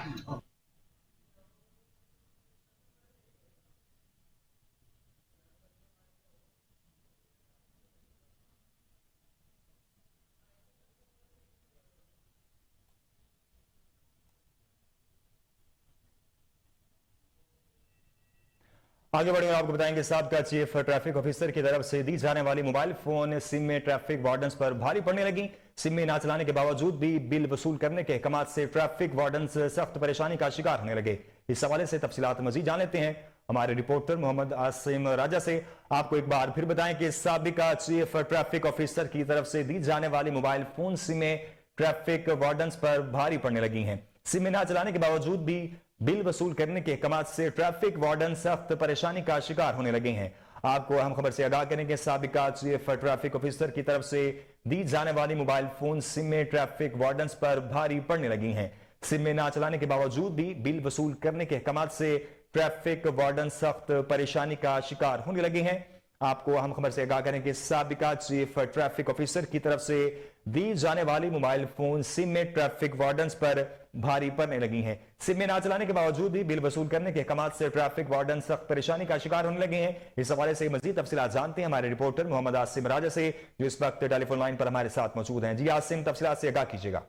आगे बढ़े और आपको बताएंगे साबका चीफ ट्रैफिक ऑफिसर की तरफ से दी जाने वाली मोबाइल फोन सिम में ट्रैफिक वार्डन्स पर भारी पड़ने लगी। सिम में ना चलाने के बावजूद भी बिल वसूल करने के अहकामात से ट्रैफिक वार्डन्स सख्त परेशानी का शिकार होने लगे। इस हवाले से तफसीलात मजीद जान लेते हैं हमारे रिपोर्टर मोहम्मद आसिम राजा से। आपको एक बार फिर बताएं कि साबिका चीफ ट्रैफिक ऑफिसर की तरफ से दी जाने वाली मोबाइल फोन सिम में ट्रैफिक वार्डन्स पर भारी पड़ने लगी हैं। सिम में ना चलाने के बावजूद भी बिल वसूल करने के अहकामात से ट्रैफिक वार्डन सख्त परेशानी का शिकार होने लगे हैं। आपको अहम खबर से आगाह करेंगे, साबिका चीफ ट्रैफिक ऑफिसर की तरफ से दी जाने वाली मोबाइल फोन सिम में ट्रैफिक वार्डन्स पर भारी पड़ने लगी हैं। सिम में ना चलाने के बावजूद भी बिल वसूल करने के अहकामात से ट्रैफिक वार्डन सख्त परेशानी का शिकार होने लगे हैं। आपको अहम खबर से आगाह करें कि साबिका चीफ ट्रैफिक ऑफिसर की तरफ से दी जाने वाली मोबाइल फोन सिम में ट्रैफिक वार्डन्स पर भारी पड़ने लगी हैं। सिम में ना चलाने के बावजूद भी बिल वसूल करने के अहकामात से ट्रैफिक वार्डन सख्त परेशानी का शिकार होने लगे हैं। इस हवाले से मजीद तफसीलात जानते हैं हमारे रिपोर्टर मोहम्मद आसिम राजा से, जो इस वक्त टेलीफोन लाइन पर हमारे साथ मौजूद हैं। जी आसिम, तफसीलात से आगाह कीजिएगा।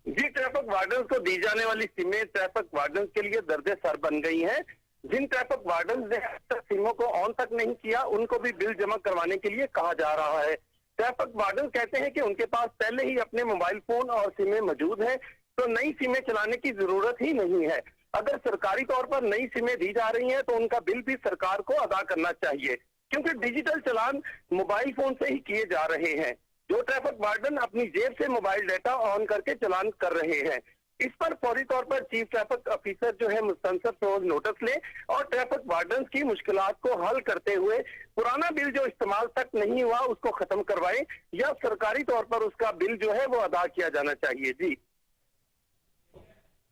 जी, ट्रैफिक वार्डन को दी जाने वाली सिमें ट्रैफिक वार्डन के लिए दर्जे सर बन गई हैं। जिन ट्रैफिक वार्डन ने अब तक सिमों को ऑन तक नहीं किया, उनको भी बिल जमा करवाने के लिए कहा जा रहा है। ट्रैफिक वार्डन कहते हैं कि उनके पास पहले ही अपने मोबाइल फोन और सिमें मौजूद हैं, तो नई सिमें चलाने की जरूरत ही नहीं है। अगर सरकारी तौर पर नई सिमें दी जा रही हैं तो उनका बिल भी सरकार को अदा करना चाहिए, क्योंकि डिजिटल चालान मोबाइल फोन से ही किए जा रहे हैं। जो ट्रैफिक वार्डन अपनी जेब से मोबाइल डाटा ऑन करके चालान कर रहे हैं, इस पर फौरी तौर पर चीफ ट्रैफिक ऑफिसर जो है मुस्तंसर रोज नोटिस ले और ट्रैफिक वार्डन की मुश्किलात को हल करते हुए पुराना बिल जो इस्तेमाल तक नहीं हुआ उसको खत्म करवाएं, या सरकारी तौर पर उसका बिल जो है वो अदा किया जाना चाहिए। जी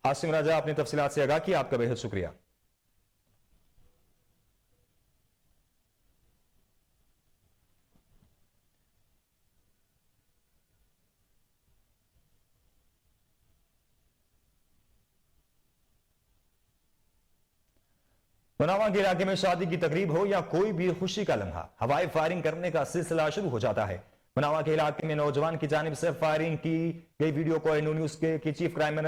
आसिम राजा, अपनी तफसीलात से आगाह किया, आपका बेहद शुक्रिया। मुनावा के इलाके में शादी की तकरीब हो या कोई भी खुशी का लम्हा, हवाई फायरिंग करने का सिलसिला शुरू हो जाता है। मुनावा के इलाके में नौजवान की जानिब से फायरिंग की गई वीडियो को न्यूज़ के चीफ क्राइम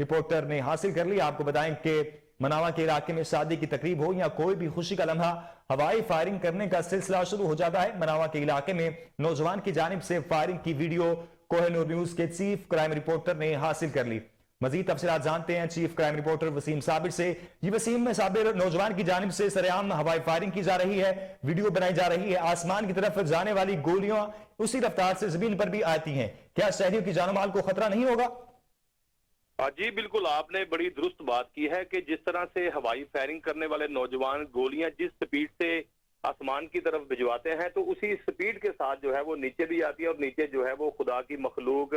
रिपोर्टर ने हासिल कर लिया। आपको बताएं कि मुनावा के इलाके में शादी की तकरीब हो या कोई भी खुशी का लम्हा, हवाई फायरिंग करने का सिलसिला शुरू हो जाता है। मुनावा के इलाके में नौजवान की जानिब से फायरिंग की वीडियो कोहिनूर न्यूज़ के चीफ क्राइम रिपोर्टर ने हासिल कर ली। मजीद तफसीलात जानते हैं chief crime reporter Waseem Sabir से। जी वसीम साबिर, नौजवान की जानिब से सरेआम हवाई फायरिंग की जा रही है, वीडियो बनाई जा रही है, आसमान की तरफ जाने वाली गोलियां उसी रफ्तार से जमीन पर भी आती हैं, क्या शहरियों की जानो माल को खतरा नहीं होगा? जी बिल्कुल, आपने बड़ी दुरुस्त बात की है कि जिस तरह से हवाई फायरिंग करने वाले नौजवान गोलियां जिस स्पीड से आसमान की तरफ भिजवाते हैं, तो उसी स्पीड के साथ जो है वो नीचे भी आती है और नीचे जो है वो खुदा की मखलूक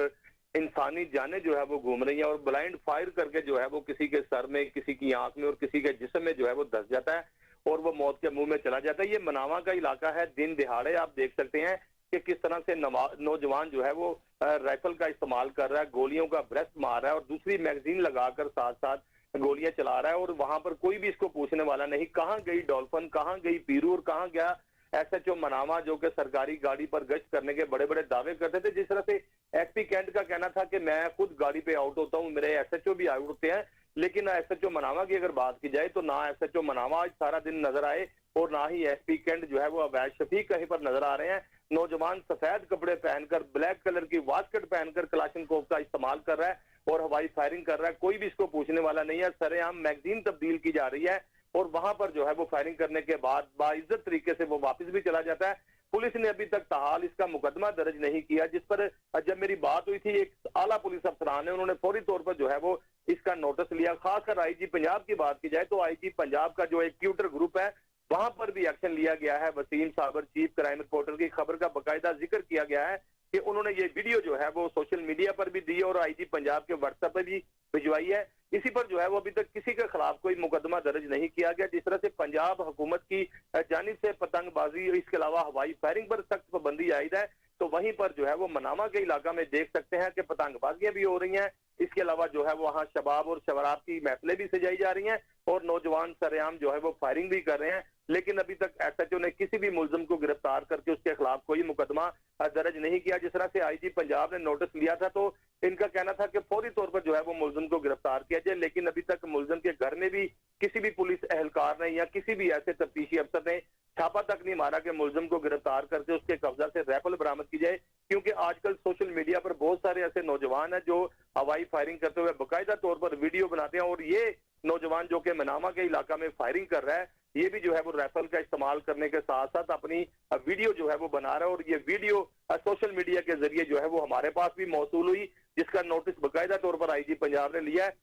इंसानी जाने जो है वो घूम रही हैं और ब्लाइंड फायर करके जो है वो किसी के सर में, किसी की आंख में और किसी के जिस्म में जो है वो धस जाता है और वो मौत के मुंह में चला जाता है। ये मनावा का इलाका है। दिन दिहाड़े आप देख सकते हैं कि किस तरह से नौजवान जो है वो राइफल का इस्तेमाल कर रहा है, गोलियों का ब्रेस्ट मार रहा है और दूसरी मैगजीन लगाकर साथ साथ गोलियां चला रहा है, और वहां पर कोई भी इसको पूछने वाला नहीं। कहाँ गई डॉल्फिन, कहाँ गई पीरू और कहाँ गया SHO मनावा, जो कि सरकारी गाड़ी पर गश्त करने के बड़े बड़े दावे करते थे। जिस तरह से SP कैंट का कहना था कि मैं खुद गाड़ी पे आउट होता हूँ, मेरे SHO भी आउट होते हैं, लेकिन SHO मनावा की अगर बात की जाए तो ना SHO मनावा आज सारा दिन नजर आए और ना ही SP कैंट जो है वो अवैध शफीक कहीं पर नजर आ रहे हैं। नौजवान सफेद कपड़े पहनकर, ब्लैक कलर की वास्कट पहनकर कलाशनकोव का इस्तेमाल कर रहा है और हवाई फायरिंग कर रहा है। कोई भी इसको पूछने वाला नहीं है। सरेआम मैगजीन तब्दील की जा रही है और वहां पर जो है वो फायरिंग करने के बाद बाइज्जत तरीके से वो वापस भी चला जाता है। पुलिस ने अभी तक ताहाल इसका मुकदमा दर्ज नहीं किया, जिस पर जब मेरी बात हुई थी एक आला पुलिस अफसरान ने, उन्होंने फौरी तौर पर जो है वो इसका नोटिस लिया। खासकर IG पंजाब की बात की जाए तो IG पंजाब का जो एक ट्विटर ग्रुप है वहां पर भी एक्शन लिया गया है। Waseem Sabir chief crime reporter की खबर का बाकायदा जिक्र किया गया है कि उन्होंने ये वीडियो जो है वो सोशल मीडिया पर भी दी और IG पंजाब के व्हाट्सएप पर भी भिजवाई है। इसी पर जो है वो अभी तक किसी के खिलाफ कोई मुकदमा दर्ज नहीं किया गया। जिस तरह से पंजाब हुकूमत की जानिब से पतंगबाजी और इसके अलावा हवाई फायरिंग पर सख्त पाबंदी आयद है, तो वहीं पर जो है वो मनामा के इलाका में देख सकते हैं कि पतंगबाजियां भी हो रही हैं। इसके अलावा जो है वहाँ शबाब और शराब की महफिलें भी सजाई जा रही हैं और नौजवान सरेआम जो है वो फायरिंग भी कर रहे हैं। लेकिन अभी तक SHO ने किसी भी मुलजिम को गिरफ्तार करके उसके खिलाफ कोई मुकदमा दर्ज नहीं किया। जिस तरह से IG पंजाब ने नोटिस लिया था तो इनका कहना था कि फौरी तौर पर जो है वो मुलजिम को गिरफ्तार किया जाए, लेकिन अभी तक मुलजिम के घर में भी किसी भी पुलिस एहलकार ने या किसी भी ऐसे तफ्तीशी अफसर ने छापा तक नहीं मारा कि मुलजिम को गिरफ्तार करके उसके कब्जा से राइफल बरामद की जाए। क्योंकि आजकल सोशल मीडिया पर बहुत सारे ऐसे नौजवान हैं जो हवाई फायरिंग करते हुए बाकायदा तौर पर वीडियो बनाते हैं, और ये नौजवान जो कि मनामा के इलाका में फायरिंग कर रहा है, ये भी जो है वो राइफल का इस्तेमाल करने के साथ साथ अपनी वीडियो जो है वो बना रहा है, और ये वीडियो सोशल मीडिया के जरिए जो है वो हमारे पास भी मौसूल हुई, जिसका नोटिस बाकायदा तौर पर IG पंजाब ने लिया है।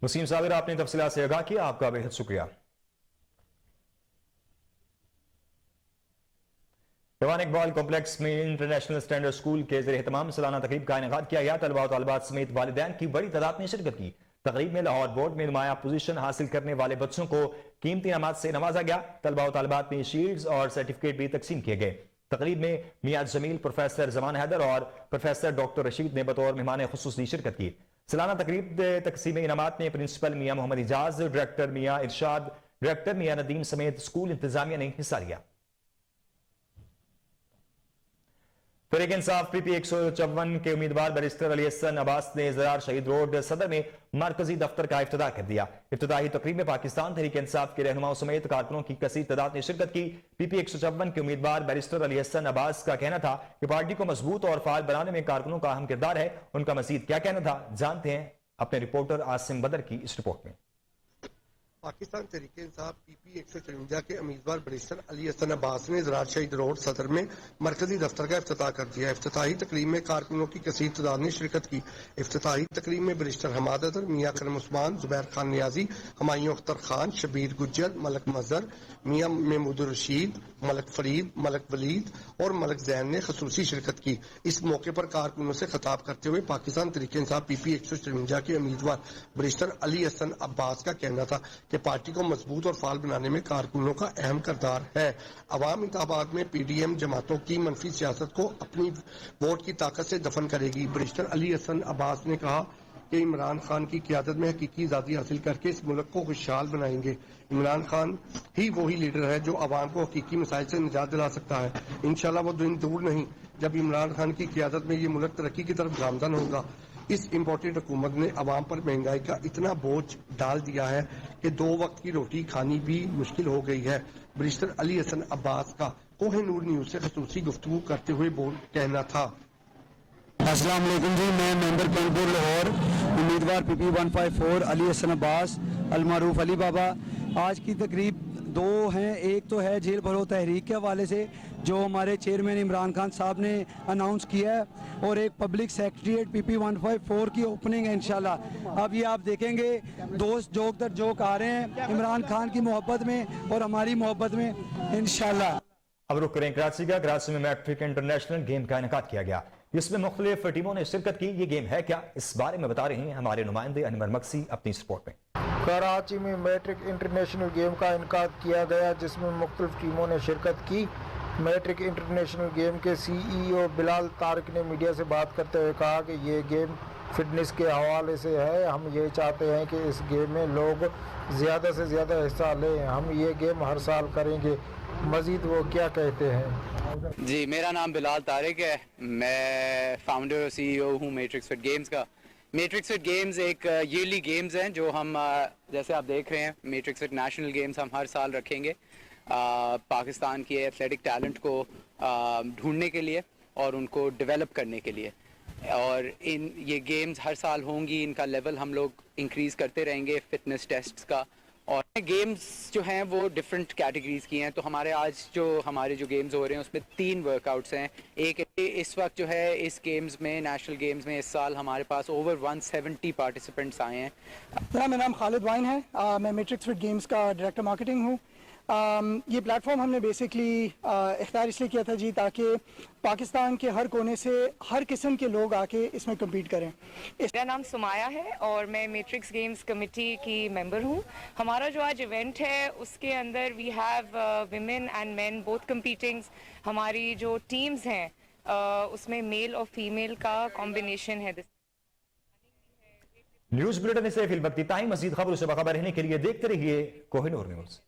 वसीम साबिर, आपने तफसीलात से आगाह किया, आपका बेहद शुक्रिया। जवान इकबाल कॉम्प्लेक्स में इंटरनेशनल स्टैंडर्ड स्कूल के ज़रिए तमाम सालाना तकरीब का इनेकाद किया गया। तलबा और तालिबात समेत वालिदैन की बड़ी तादाद ने शिरकत की। तकरीब में लाहौर बोर्ड में नुमाया पोजीशन हासिल करने वाले बच्चों को कीमती इनामात से नवाजा गया। तलबा और तालिबात में शील्ड्स और सर्टिफिकेट भी तकसीम किए गए। तकरीब में मियां जमील, प्रोफेसर जमान हैदर और प्रोफेसर डॉक्टर रशीद ने बतौर मेहमान खुसूसी शिरकत की। सालाना तकरीब तकसीम इनामात में प्रिंसिपल मियां मोहम्मद इजाज, डायरेक्टर मियां इरशाद, डायरेक्टर मियां नदीम समेत स्कूल इंतजामिया ने हिस्सा लिया। तहरीक इंसाफ PP 154 के उम्मीदवार बैरिस्टर अली हसन अब्बास ने ज़रार शहीद रोड सदर में मरकजी दफ्तर का इफ्तिताह कर दिया। इफ्तिताही तकरीब में पाकिस्तान तहरीक इंसाफ के रहनुमाओं समेत कारकुनों की कसीर तादाद ने शिरकत की। PP 154 के उम्मीदवार बैरिस्टर अली हसन अब्बास का कहना था कि पार्टी को मजबूत और फाल बनाने में कारकुनों का अहम किरदार है। उनका मजीद क्या कहना था, जानते हैं अपने रिपोर्टर आसिम बदर की इस रिपोर्ट में। पाकिस्तान तहरीक इंसाफ PP 154 के उम्मीदवार बैरिस्टर अली हसन अब्बास ने ज़रार शहीद रोड सदर में मरकजी दफ्तर का इफ्तिताह कर दिया। इफ्तिताही तकरीब में कारकुनों की कसीर तादाद ने शिरकत की। इफ्तिताही तकरीब में बैरिस्टर हमाद अदर, मियां करम उस्मान, जुबैर खान नियाजी, हमायूं अख्तर खान, शबीर गुज्जर, मलक मजहर, मियां महमूद रशीद, मलक फरीद, मलक वलीद और मलक जैन ने खसूसी शिरकत की। इस मौके पर कारकुनों से खिताब करते हुए पाकिस्तान तहरीक इंसाफ PP 154 के उम्मीदवार बैरिस्टर अली हसन अब्बास का कहना था कि पार्टी को मजबूत और फाल बनाने में कारकुनों का अहम किरदार है। अवाम इंतखाबात में PDM जमातों की मनफी सियासत को अपनी वोट की ताकत से दफन करेगी। बैरिस्टर अली हसन अब्बास ने कहा कि इमरान खान की क़यादत में हकीकी आज़ादी हासिल करके इस मुल्क को खुशहाल बनाएंगे। इमरान खान ही वही लीडर है जो आवाम को हकीकी मसाइल से निजात दिला सकता है। इंशाल्लाह वो दिन दूर नहीं जब इमरान खान की क़यादत में ये मुल्क तरक्की की तरफ गामजन होगा। इस इम्पोर्टेड हुकूमत ने अवाम पर महंगाई का इतना बोझ डाल दिया है कि 2 वक्त की रोटी खानी भी मुश्किल हो गई है। बैरिस्टर अली हसन अब्बास का कोहिनूर न्यूज़ से खसूसी गुफ्तगू करते हुए कहना था। अस्सलाम वालेकुम जी, मैं मेंबर कानपुर लाहौर, उम्मीदवार PP 154 अली हसन अब्बास अलमारूफ अली बाबा। आज की तकरीब 2 हैं। एक तो है जेल भरो तहरीक के हवाले से जो हमारे चेयरमैन इमरान खान साहब ने अनाउंस किया है, और एक पब्लिक सेक्रेटरीट PP 154 की ओपनिंग है इंशाल्लाह। अब ये आप देखेंगे दोस्त जोक दर जोक आ रहे हैं इमरान खान की मोहब्बत में और हमारी मोहब्बत में इंशाल्लाह। अब रुक करें कराची का। कराची में मैट्रिक इंटरनेशनल गेम का इनेकाद किया गया, जिसमें मुख्तलिफ टीमों ने शिरकत की। ये गेम है क्या, इस बारे में बता रहे हैं हमारे नुमाइंदे अनवर मक्सी अपनी रिपोर्ट में। कराची में मैट्रिक इंटरनेशनल गेम का इनेकाद किया गया, जिसमें मुख्तलिफ टीमों ने शिरकत की। मैट्रिक इंटरनेशनल गेम के CEO बिलाल तारिक ने मीडिया से बात करते हुए कहा कि ये गेम फिटनेस के हवाले से है। हम ये चाहते हैं कि इस गेम में लोग ज़्यादा से ज़्यादा हिस्सा लें। हम ये गेम हर साल करेंगे। मज़ीद वो क्या कहते हैं। जी, मेरा नाम बिलाल तारिक है, मैं फाउंडर और CEO हूँ मैट्रिक्स फिट गेम्स का। मैट्रिक्स फिट गेम्स एक ईयरली गेम्स हैं जो हम जैसे आप देख रहे हैं मैट्रिक्स फिट नेशनल गेम्स हम हर साल रखेंगे पाकिस्तान की एथलेटिक टैलेंट को ढूंढने के लिए और उनको डेवलप करने के लिए। और ये गेम्स हर साल होंगी, इनका लेवल हम लोग इंक्रीज़ करते रहेंगे फिटनेस टेस्ट्स का। और गेम्स जो हैं वो डिफरेंट कैटेगरीज की हैं। तो हमारे जो गेम्स हो रहे हैं उसमें 3 वर्कआउट्स हैं। एक इस वक्त जो है इस गेम्स में नेशनल गेम्स में इस साल हमारे पास ओवर 170 पार्टिसिपेंट्स आए हैं। मेरा नाम खालिद वाइन है, मैं मैट्रिक्स फिट गेम्स का डायरेक्टर मार्केटिंग हूँ। ये प्लेटफॉर्म हमने बेसिकली इख्तियार इसलिए किया था जी ताकि पाकिस्तान के हर कोने से हर किस्म के लोग आके इसमें कम्पीट करें। मेरा नाम सुमाया है और मैं मैट्रिक्स गेम्स कमेटी की मेंबर हूँ। हमारा जो आज इवेंट है उसके अंदर we have women and men both competing. हमारी जो टीम्स हैं उसमें मेल और फीमेल का कॉम्बिनेशन है। न्यूज बुलेटिन से फिल वक्त इतना ही। मजीद खबरों से बाखबर रहने के लिए देखते रहिए कोहिनूर न्यूज।